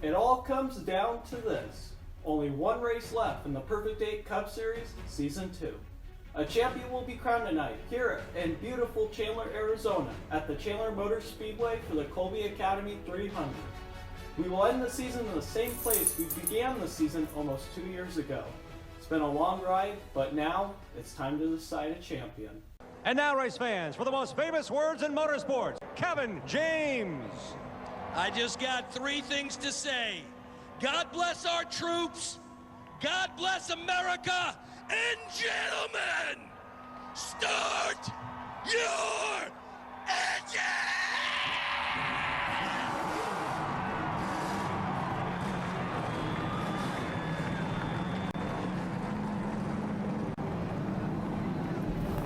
It all comes down to this. Only one race left in the Perfect 8 Cup Series, Season 2. A champion will be crowned tonight here in beautiful Chandler, Arizona at the Chandler Motor Speedway for the Kolbe Academy 300. We will end the season in the same place we began the season almost 2 years ago. It's been a long ride, but now it's time to decide a champion. And now, race fans, for the most famous words in motorsports, Kevin James. I just got 3 things to say. God bless our troops, God bless America, and gentlemen, start your engine!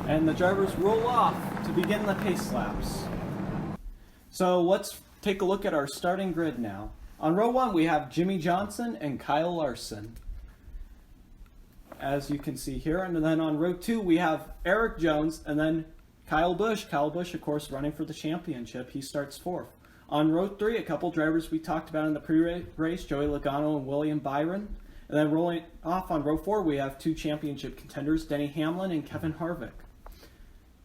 And the drivers roll off to begin the pace laps. So let's take a look at our starting grid now. On row 1 we have Jimmy Johnson and Kyle Larson, as you can see here. And then on row 2 we have Eric Jones and then Kyle Busch. Kyle Busch, of course, running for the championship. He starts 4th. On row 3, a couple drivers we talked about in the pre-race, Joey Logano and William Byron. And then rolling off on row 4 we have 2 championship contenders, Denny Hamlin and Kevin Harvick.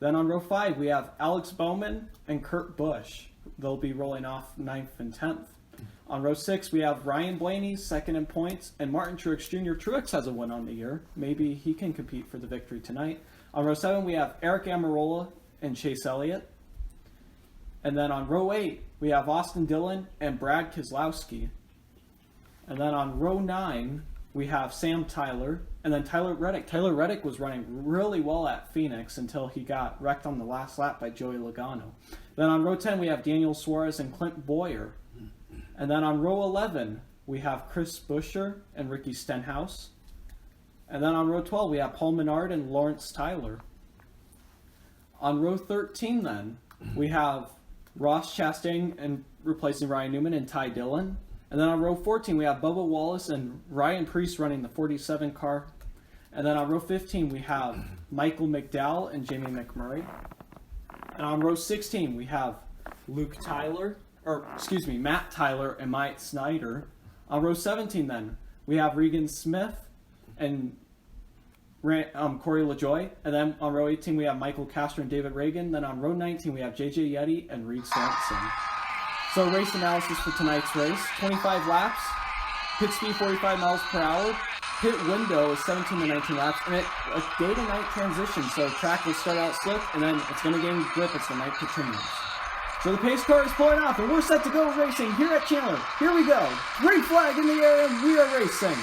Then on row 5 we have Alex Bowman and Kurt Busch. They'll be rolling off 9th and 10th. On row 6 we have Ryan Blaney, 2nd in points, and Martin Truex Jr. Truex has a win on the year. Maybe he can compete for the victory tonight. On row 7 we have Eric Almirola and Chase Elliott. And then on row 8 we have Austin Dillon and Brad Keselowski. And then on row 9 we have Sam Tyler and then Tyler Reddick. Tyler Reddick was running really well at Phoenix until he got wrecked on the last lap by Joey Logano. Then on row 10 we have Daniel Suarez and Clint Bowyer. And then on row 11 we have Chris Buescher and Ricky Stenhouse. And then on row 12 we have Paul Menard and Lawrence Tyler. On row 13 then we have Ross Chastain and replacing Ryan Newman and Ty Dillon. And then on row 14 we have Bubba Wallace and Ryan Preece running the 47 car. And then on row 15 we have Michael McDowell and Jamie McMurray. And on row 16 we have Matt Tyler and Mike Snyder. On row 17 then we have Regan Smith and Corey LaJoie. And then on row 18 we have Michael Castro and David Reagan. Then on row 19 we have JJ Yeti and Reed Swanson. So race analysis for tonight's race: 25 laps, pit speed 45 miles per hour, pit window is 17 to 19 laps, and a day to night transition. So track will start out slick and then it's going to gain grip as the night continues. So the pace car is pulling off and we're set to go racing here at Chandler. Here we go. Green flag in the air and we are racing.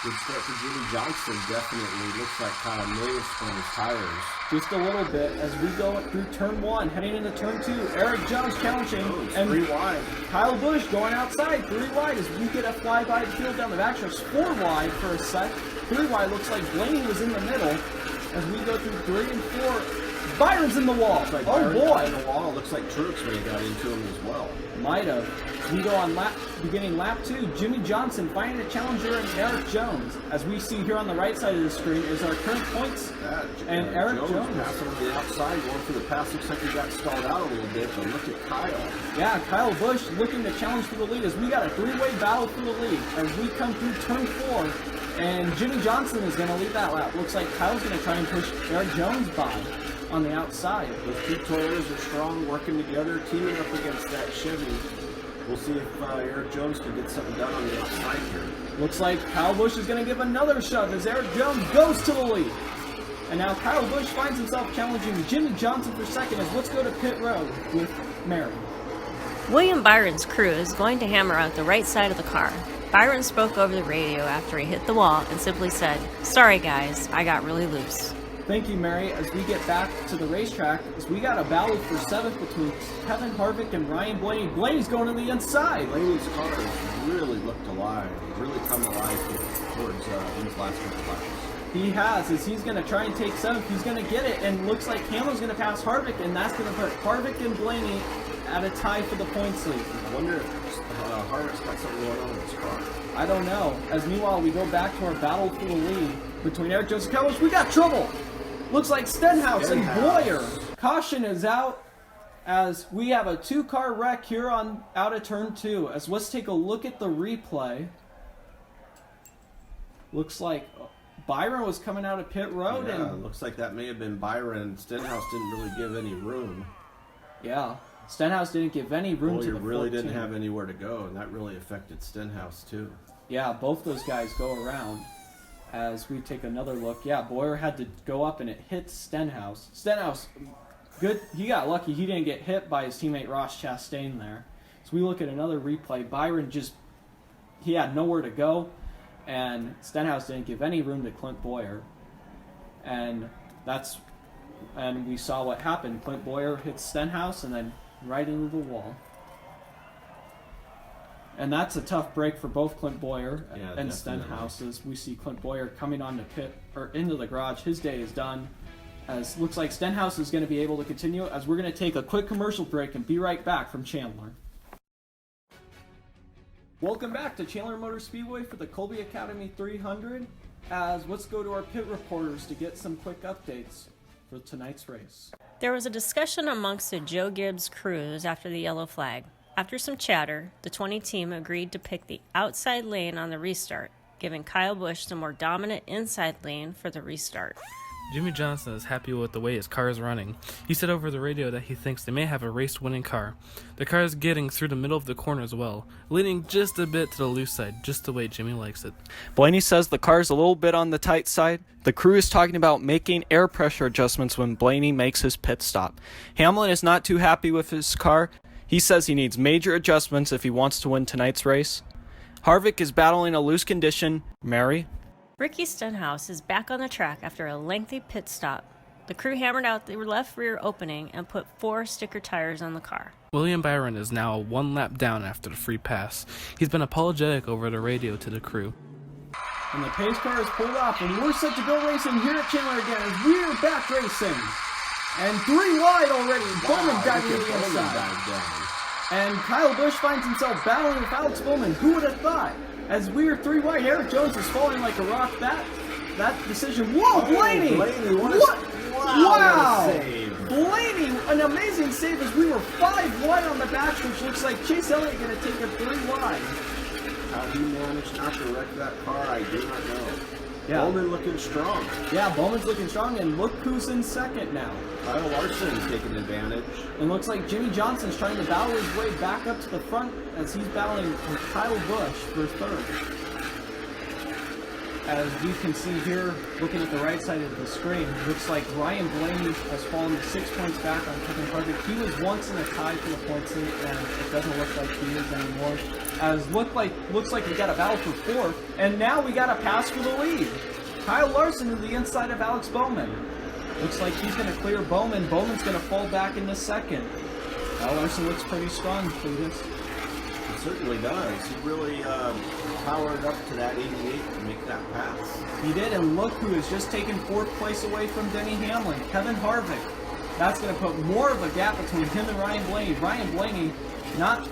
Good start for Jimmy Johnson, definitely. Looks like Kyle may have spun his tires. Just a little bit as we go through turn 1, heading into turn 2. Eric Jones challenging. And 3 wide. Kyle Busch going outside, 3 wide as we get a flyby field down the back stretch. 4 wide for a sec. 3 wide looks like Blaney was in the middle as we go through 3 and 4. Byron's in the wall. Like oh boy. In the wall. Looks like Truex may have got into him as well. Might have. We go on beginning lap 2. Jimmy Johnson finding a challenger in Eric Jones. As we see here on the right side of the screen is our current points. And Eric Jones passing on the outside, going for the pass. Looks like he got stalled out a little bit, but look at Kyle. Yeah, Kyle Busch looking to challenge for the lead as we got a 3-way battle for the lead. As we come through turn 4, and Jimmy Johnson is going to lead that lap. Looks like Kyle's going to try and push Eric Jones by on the outside. Those 2 Toyotas are strong, working together, teaming up against that Chevy. We'll see if Eric Jones can get something done on the outside here. Looks like Kyle Busch is going to give another shove as Eric Jones goes to the lead. And now Kyle Busch finds himself challenging Jimmy Johnson for second as let's go to pit road with Mary. William Byron's crew is going to hammer out the right side of the car. Byron spoke over the radio after he hit the wall and simply said, "Sorry guys, I got really loose." Thank you, Mary. As we get back to the racetrack, as we got a battle for 7th between Kevin Harvick and Ryan Blaney. Blaney's going to the inside. Blaney's car has really looked alive. He's really come alive towards these last couple laps. He has, as he's going to try and take 7th. He's going to get it, and looks like Hamlin's going to pass Harvick, and that's going to put Harvick and Blaney at a tie for the points lead. I wonder if Harvick's got something going on with his car. I don't know. As meanwhile, we go back to our battle for the lead between Eric Jones and Kyle Busch. We got trouble. Looks like Stenhouse and Bowyer. Caution is out as we have a 2-car wreck here on out of turn 2. As let's take a look at the replay. Looks like Byron was coming out of pit road, Yeah, and looks like that may have been Byron. Stenhouse didn't really give any room. yeah, Stenhouse didn't give any room to Boyer the really 14. didn't have anywhere to go, and that really affected Stenhouse too. Yeah, both those guys go around. As we take another look, yeah, Boyer had to go up and it hit Stenhouse. Stenhouse, good, he got lucky. He didn't get hit by his teammate Ross Chastain there. So we look at another replay. Byron he had nowhere to go, and Stenhouse didn't give any room to Clint Boyer. And we saw what happened. Clint Boyer hit Stenhouse and then right into the wall. And that's a tough break for both Clint Boyer and definitely. Stenhouse, as we see Clint Boyer coming on the pit or into the garage. His day is done. As looks like Stenhouse is going to be able to continue, as we're going to take a quick commercial break and be right back from Chandler. Welcome back to Chandler Motor Speedway for the Kolbe Academy 300. As let's go to our pit reporters to get some quick updates for tonight's race. There was a discussion amongst the Joe Gibbs crews after the yellow flag. After some chatter, the 20 team agreed to pick the outside lane on the restart, giving Kyle Busch the more dominant inside lane for the restart. Jimmy Johnson is happy with the way his car is running. He said over the radio that he thinks they may have a race-winning car. The car is getting through the middle of the corner as well, leaning just a bit to the loose side, just the way Jimmy likes it. Blaney says the car's a little bit on the tight side. The crew is talking about making air pressure adjustments when Blaney makes his pit stop. Hamlin is not too happy with his car. He says he needs major adjustments if he wants to win tonight's race. Harvick is battling a loose condition. Mary? Ricky Stenhouse is back on the track after a lengthy pit stop. The crew hammered out the left rear opening and put 4 sticker tires on the car. William Byron is now 1 lap down after the free pass. He's been apologetic over the radio to the crew. And the pace car is pulled off, and we're set to go racing here at Chandler again as we're back racing. And 3 wide already. Bowman diving to the inside. And Kyle Busch finds himself battling with Alex Bowman. Who would have thought? As we are 3 wide, Eric Jones is falling like a rock. That decision. Whoa, Blaney! Blaney, what? Wow! What a save. Blaney, an amazing save as we were 5 wide on the backstretch. Looks like Chase Elliott going to take a 3 wide. How he managed not to wreck that car, I do not know. Yeah. Bowman looking strong. Yeah, Bowman's looking strong, and look who's in second now. Kyle Larson taking advantage. And looks like Jimmy Johnson's trying to battle his way back up to the front as he's battling with Kyle Busch for 3rd. As you can see here, looking at the right side of the screen, looks like Ryan Blaney has fallen 6 points back on Kevin Harvick. He was once in a tie for the points lead, and it doesn't look like he is anymore. As looks like we got a battle for 4th, and now we got a pass for the lead. Kyle Larson to the inside of Alex Bowman. Looks like he's going to clear Bowman. Bowman's going to fall back into 2nd. Kyle Larson looks pretty strong for this. He certainly does. He really powered up to that 88 to make that pass. He did, and look who has just taken 4th place away from Denny Hamlin, Kevin Harvick. That's going to put more of a gap between him and Ryan Blaney. Ryan Blaney not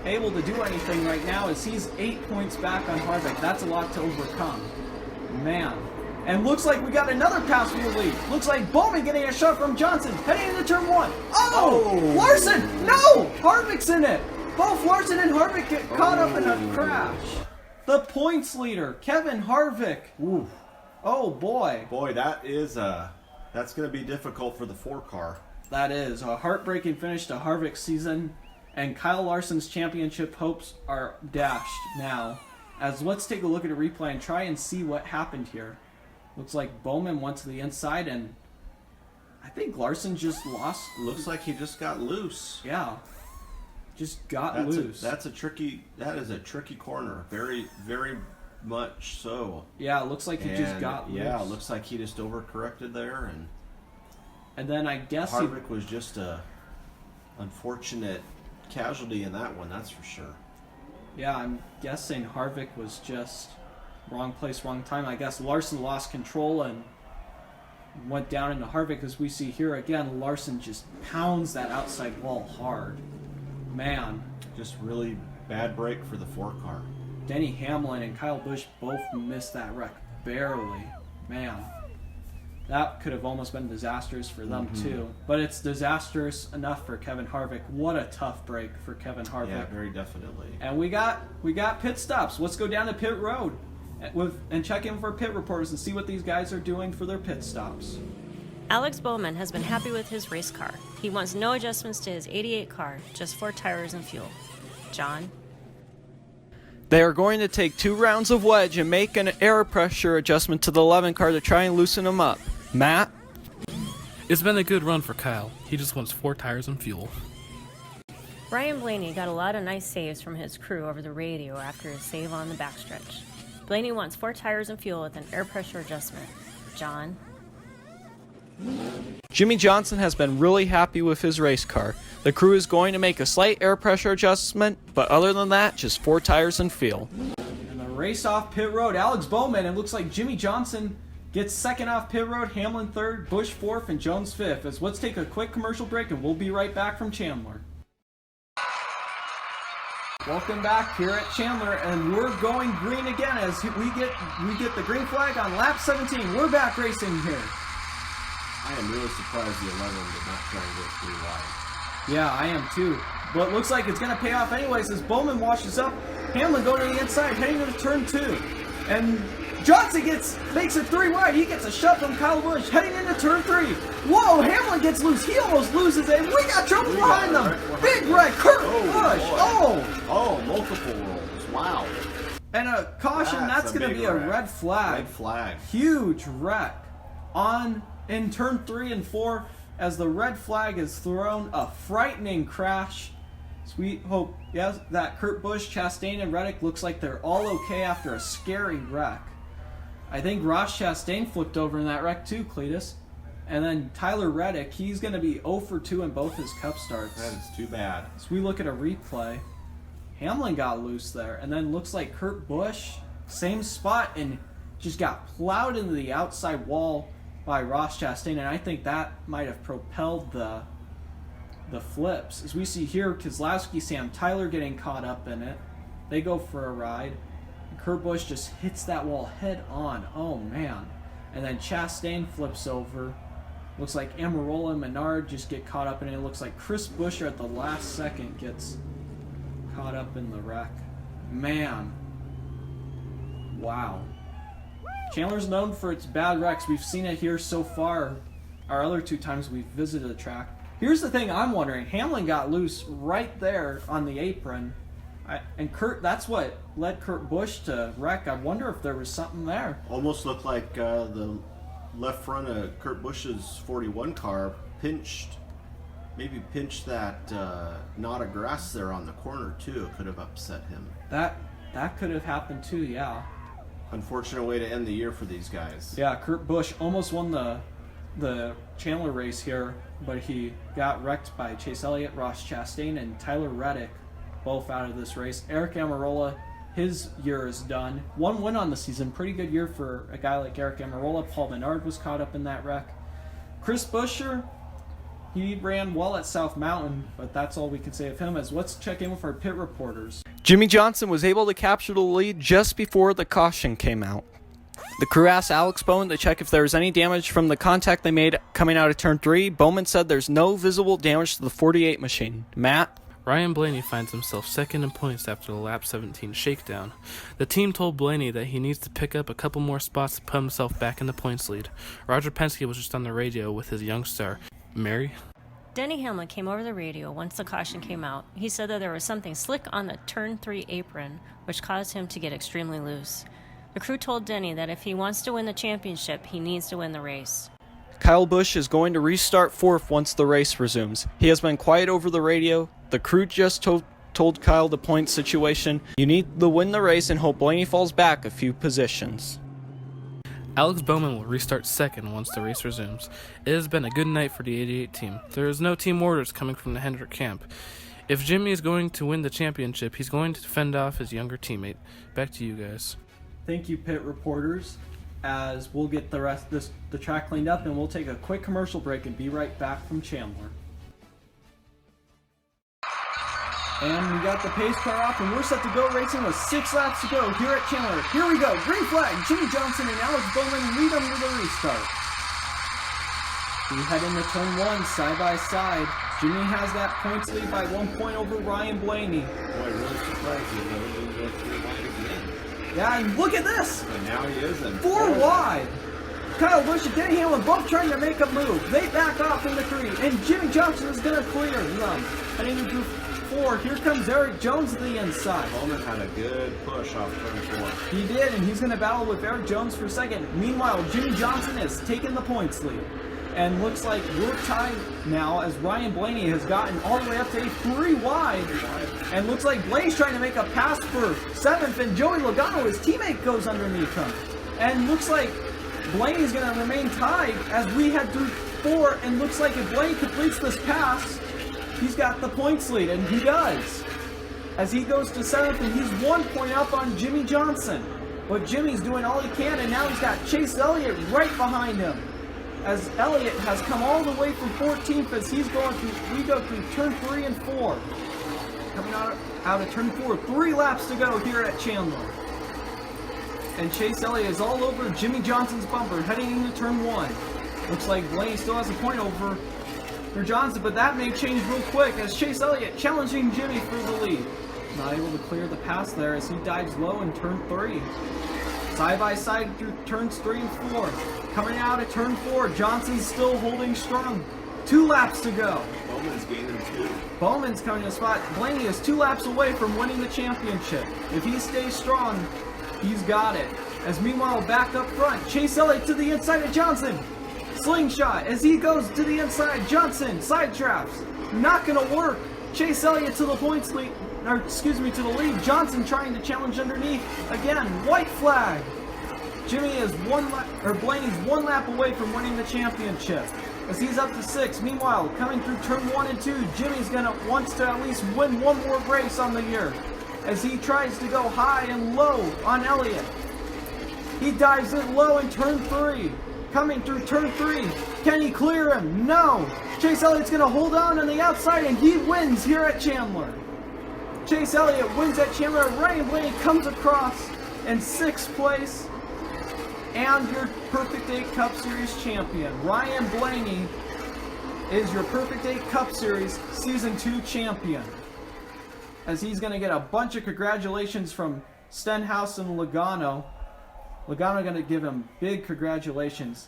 able to do anything right now as he's 8 points back on Harvick. That's a lot to overcome. Man. And looks like we got another pass for the lead. Looks like Bowman getting a shot from Johnson, heading into turn 1. Oh! Larson! No! Harvick's in it! Both Larson and Harvick get caught up in a crash. The points leader, Kevin Harvick. Ooh. Oh boy. Boy, that's going to be difficult for the 4 car. That is a heartbreaking finish to Harvick's season, and Kyle Larson's championship hopes are dashed now. As let's take a look at a replay and try and see what happened here. Looks like Bowman went to the inside, and I think Larson just lost. Looks like he just got loose. Yeah, just got loose. That is a tricky corner. Very, very much so. Yeah, it looks like he just got loose. Yeah, it looks like he just overcorrected there, and then I guess Harvick was just a unfortunate casualty in that one. That's for sure. Yeah, I'm guessing Harvick was just wrong place, wrong time. I guess Larson lost control and went down into Harvick. As we see here again, Larson just pounds that outside wall hard. Man. Just really bad break for the 4 car. Denny Hamlin and Kyle Busch both missed that wreck. Barely. Man. That could have almost been disastrous for them too. But it's disastrous enough for Kevin Harvick. What a tough break for Kevin Harvick. Yeah, very definitely. And we got pit stops. Let's go down to pit road and check in for pit reporters and see what these guys are doing for their pit stops. Alex Bowman has been happy with his race car. He wants no adjustments to his 88 car, just 4 tires and fuel. John? They are going to take 2 rounds of wedge and make an air pressure adjustment to the 11 car to try and loosen them up. Matt? It's been a good run for Kyle. He just wants 4 tires and fuel. Ryan Blaney got a lot of nice saves from his crew over the radio after his save on the backstretch. Blaney wants 4 tires and fuel with an air pressure adjustment. John? Jimmy Johnson has been really happy with his race car. The crew is going to make a slight air pressure adjustment, but other than that, just 4 tires and fuel. And the race off pit road, Alex Bowman, it looks like Jimmy Johnson gets second off pit road, Hamlin third, Busch fourth, and Jones fifth. As let's take a quick commercial break and we'll be right back from Chandler. Welcome back here at Chandler, and we're going green again as we get the green flag on lap 17. We're back racing here. I am really surprised the 11 did not try and go 3 wide. Yeah, I am too. But it looks like it's going to pay off anyways as Bowman washes up. Hamlin going to the inside, heading to turn 2. And Johnson makes it 3 wide. He gets a shove from Kyle Busch, heading into turn 3. Whoa, Hamlin gets loose. He almost loses it. We got trouble behind them. Big wreck. Kurt Busch. Oh, multiple rolls. Wow. And a caution. That's going to be a red flag. Red flag. Huge wreck in turn 3 and 4 as the red flag is thrown. A frightening crash. Sweet hope, yes, that Kurt Busch, Chastain, and Reddick looks like they're all okay after a scary wreck. I think Ross Chastain flipped over in that wreck too, Cletus. And then Tyler Reddick, he's going to be 0 for 2 in both his cup starts. That is too bad. So we look at a replay. Hamlin got loose there, and then looks like Kurt Busch, same spot, and just got plowed into the outside wall by Ross Chastain, and I think that might have propelled the flips. As we see here, Keselowski, Sam Tyler getting caught up in it. They go for a ride. Kurt Busch just hits that wall head on. Oh, man. And then Chastain flips over. Looks like Amarola and Menard just get caught up in it. It looks like Chris Buescher at the last second gets caught up in the wreck. Man. Wow. Chandler's known for its bad wrecks. We've seen it here so far. Our other 2 times we've visited the track. Here's the thing I'm wondering. Hamlin got loose right there on the apron. And that's what led Kurt Busch to wreck. I wonder if there was something there. Almost looked like the left front of Kurt Busch's 41 car pinched that knot of grass there on the corner too. It could have upset him. That could have happened too, yeah. Unfortunate way to end the year for these guys. Yeah, Kurt Busch almost won the Chandler race here, but he got wrecked by Chase Elliott, Ross Chastain, and Tyler Reddick, both out of this race. Eric Almirola, his year is done. 1 win on the season, pretty good year for a guy like Eric Almirola. Paul Menard was caught up in that wreck. Chris Buescher, he ran well at South Mountain, but that's all we can say of him. As let's check in with our pit reporters. Jimmy Johnson was able to capture the lead just before the caution came out. The crew asked Alex Bowman to check if there was any damage from the contact they made coming out of turn 3. Bowman said there's no visible damage to the 48 machine. Matt? Ryan Blaney finds himself second in points after the lap 17 shakedown. The team told Blaney that he needs to pick up a couple more spots to put himself back in the points lead. Roger Penske was just on the radio with his young star, Mary. Denny Hamlin came over the radio once the caution came out. He said that there was something slick on the turn 3 apron, which caused him to get extremely loose. The crew told Denny that if he wants to win the championship, he needs to win the race. Kyle Busch is going to restart 4th once the race resumes. He has been quiet over the radio. The crew just told Kyle the point situation. You need to win the race and hope Blaney falls back a few positions. Alex Bowman will restart 2nd once the race resumes. It has been a good night for the 88 team. There is no team orders coming from the Hendrick camp. If Jimmy is going to win the championship, he's going to fend off his younger teammate. Back to you guys. Thank you, pit reporters, as we'll get the rest of the track cleaned up, and we'll take a quick commercial break and be right back from Chandler. And we got the pace car off, and we're set to go racing with 6 laps to go here at Chandler. Here we go. Green flag. Jimmy Johnson and Alex Bowman lead them to the restart. We head into turn 1, side by side. Jimmy has that points lead by 1 point over Ryan Blaney. Boy, really surprised he didn't go 3 wide again. Yeah, and look at this! And now he is in 4 wide! Kyle Busch and Denny Hamlin both trying to make a move. They back off in the 3, and Jimmy Johnson is going to clear them. Heading into 4, here comes Eric Jones to the inside. Bowman had a good push off turn 4. He did, and he's going to battle with Eric Jones for second. Meanwhile, Jimmy Johnson has taken the points lead. And looks like we're tied now as Ryan Blaney has gotten all the way up to 3 wide. And looks like Blaney's trying to make a pass for 7th, and Joey Logano, his teammate, goes underneath him. And looks like Blaney's going to remain tied as we head through 4, and looks like if Blaney completes this pass, he's got the points lead, and he does. As he goes to 7th, and he's 1 point up on Jimmy Johnson. But Jimmy's doing all he can, and now he's got Chase Elliott right behind him. As Elliott has come all the way from 14th as he's going through, we go through turn 3 and 4. Coming out of turn 4, 3 laps to go here at Chandler. And Chase Elliott is all over Jimmy Johnson's bumper heading into turn 1. Looks like Blaney still has a point over Johnson, but that may change real quick as Chase Elliott challenging Jimmy for the lead. Not able to clear the pass there as he dives low in turn 3. Side by side through turns 3 and 4. Coming out of turn 4, Johnson's still holding strong. 2 laps to go. Bowman's gaining 2. Bowman's coming to spot. Blaney is 2 laps away from winning the championship. If he stays strong, he's got it. As meanwhile, back up front, Chase Elliott to the inside of Johnson. Slingshot as he goes to the inside. Johnson, side traps. Not going to work. Chase Elliott to the points lead. Or excuse me, to the lead. Johnson trying to challenge underneath. Again, white flag. Jimmy is Blaney's 1 lap away from winning the championship. As he's up to 6. Meanwhile, coming through turn 1 and 2, Jimmy's wants to at least win 1 more race on the year. As he tries to go high and low on Elliott. He dives in low in turn 3. Coming through turn 3. Can he clear him? No. Chase Elliott's going to hold on the outside, and he wins here at Chandler. Chase Elliott wins at Chandler. Ryan Blaney comes across in 6th place. And your Perfect 8 Cup Series champion. Ryan Blaney is your Perfect 8 Cup Series Season 2 champion. As he's going to get a bunch of congratulations from Stenhouse and Logano. Logano going to give him big congratulations.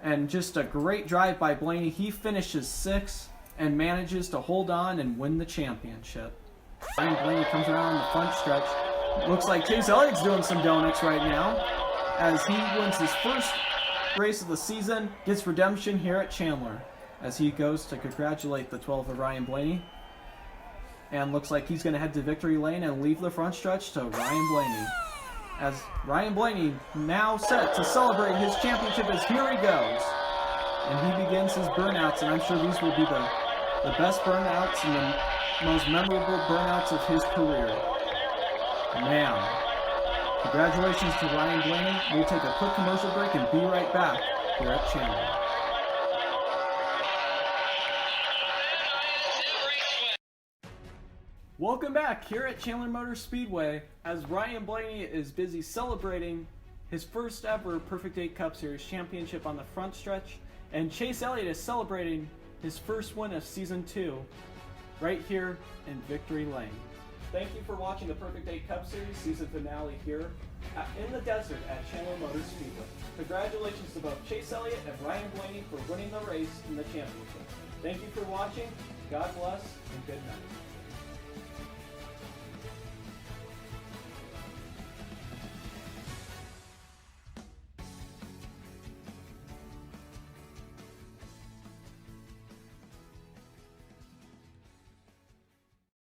And just a great drive by Blaney. He finishes 6th and manages to hold on and win the championship. Ryan Blaney comes around the front stretch. Looks like Chase Elliott's doing some donuts right now. As he wins his first race of the season, gets redemption here at Chandler. As he goes to congratulate the 12 of Ryan Blaney. And looks like he's going to head to victory lane and leave the front stretch to Ryan Blaney. As Ryan Blaney now set to celebrate his championship as here he goes. And he begins his burnouts, and I'm sure these will be the best burnouts and the most memorable burnouts of his career. Man. Congratulations to Ryan Blaney. We'll take a quick commercial break and be right back here at Chandler. Welcome back here at Chandler Motor Speedway as Ryan Blaney is busy celebrating his first ever Perfect 8 Cup Series championship on the front stretch, and Chase Elliott is celebrating his first win of Season 2 right here in Victory Lane. Thank you for watching the Perfect 8 Cup Series season finale here in the desert at Chandler Motor Speedway. Congratulations to both Chase Elliott and Ryan Blaney for winning the race in the championship. Thank you for watching. God bless and good night.